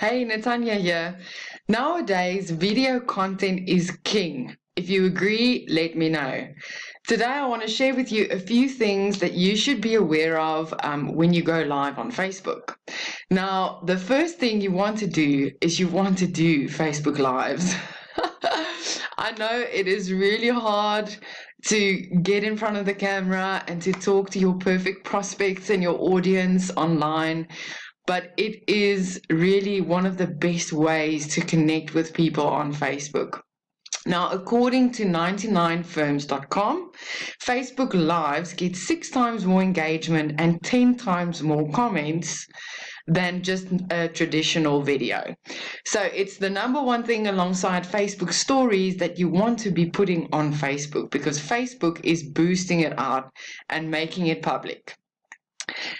Hey, Natania here. Nowadays, video content is king. If you agree, let me know. Today, I want to share with you a few things that you should be aware of when you go live on Facebook. Now, the first thing you want to do is you want to do Facebook Lives. I know it is really hard to get in front of the camera and to talk to your perfect prospects and your audience online, but it is really one of the best ways to connect with people on Facebook. Now, according to 99firms.com, Facebook Lives get 6 times more engagement and 10 times more comments than just a traditional video. So it's the number one thing alongside Facebook stories that you want to be putting on Facebook, because Facebook is boosting it out and making it public.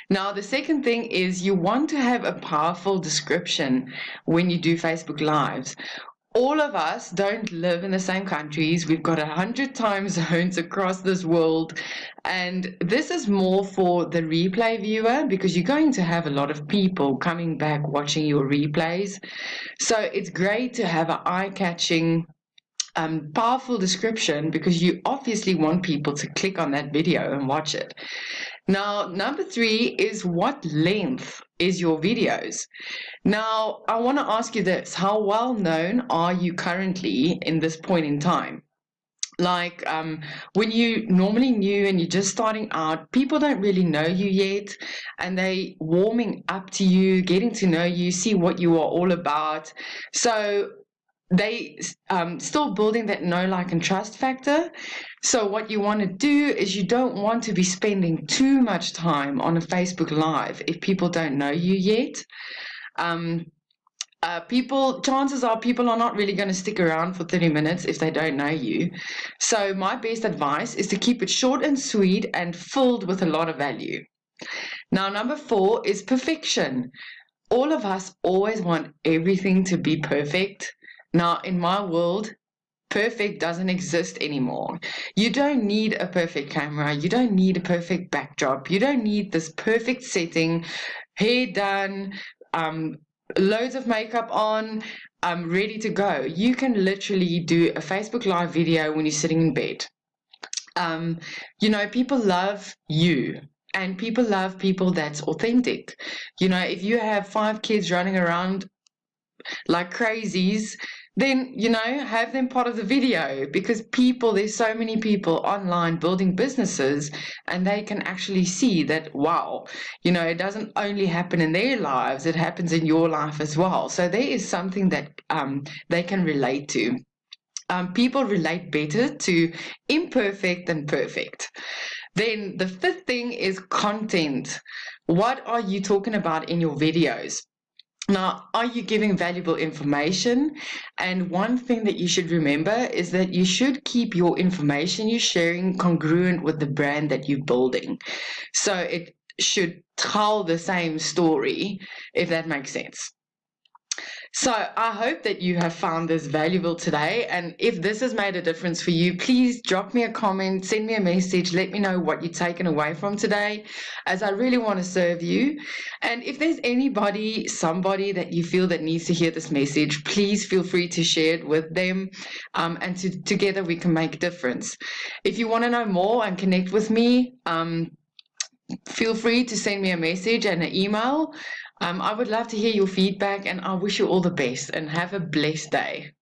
Now, the second thing is you want to have a powerful description when you do Facebook Lives. All of us don't live in the same countries. We've got 100 time zones across this world. And this is more for the replay viewer, because you're going to have a lot of people coming back watching your replays. So it's great to have an eye-catching powerful description, because you obviously want people to click on that video and watch it. Now, number 3 is what length is your videos? Now, I want to ask you this: how well known are you currently in this point in time? Like when you normally new and you're just starting out, people don't really know you yet, and they warming up to you, getting to know you, see what you are all about. So they still building that know, like, and trust factor. So what you want to do is you don't want to be spending too much time on a Facebook Live if people don't know you yet. Chances are people are not really going to stick around for 30 minutes if they don't know you. So my best advice is to keep it short and sweet and filled with a lot of value. Now, number 4 is perfection. All of us always want everything to be perfect. Now, in my world, perfect doesn't exist anymore. You don't need a perfect camera. You don't need a perfect backdrop. You don't need this perfect setting, hair done, loads of makeup on, ready to go. You can literally do a Facebook Live video when you're sitting in bed. People love you. And people love people that's authentic. If you have 5 kids running around like crazies, then, have them part of the video, because there's so many people online building businesses, and they can actually see that, wow, it doesn't only happen in their lives, it happens in your life as well. So there is something that they can relate to. People relate better to imperfect than perfect. Then the 5th thing is content. What are you talking about in your videos? Now, are you giving valuable information? And one thing that you should remember is that you should keep your information you're sharing congruent with the brand that you're building. So it should tell the same story, if that makes sense. So I hope that you have found this valuable today. And if this has made a difference for you, please drop me a comment, send me a message, let me know what you've taken away from today, as I really want to serve you. And if there's somebody that you feel that needs to hear this message, please feel free to share it with them. And together we can make a difference. If you want to know more and connect with me, feel free to send me a message and an email. I would love to hear your feedback, and I wish you all the best and have a blessed day.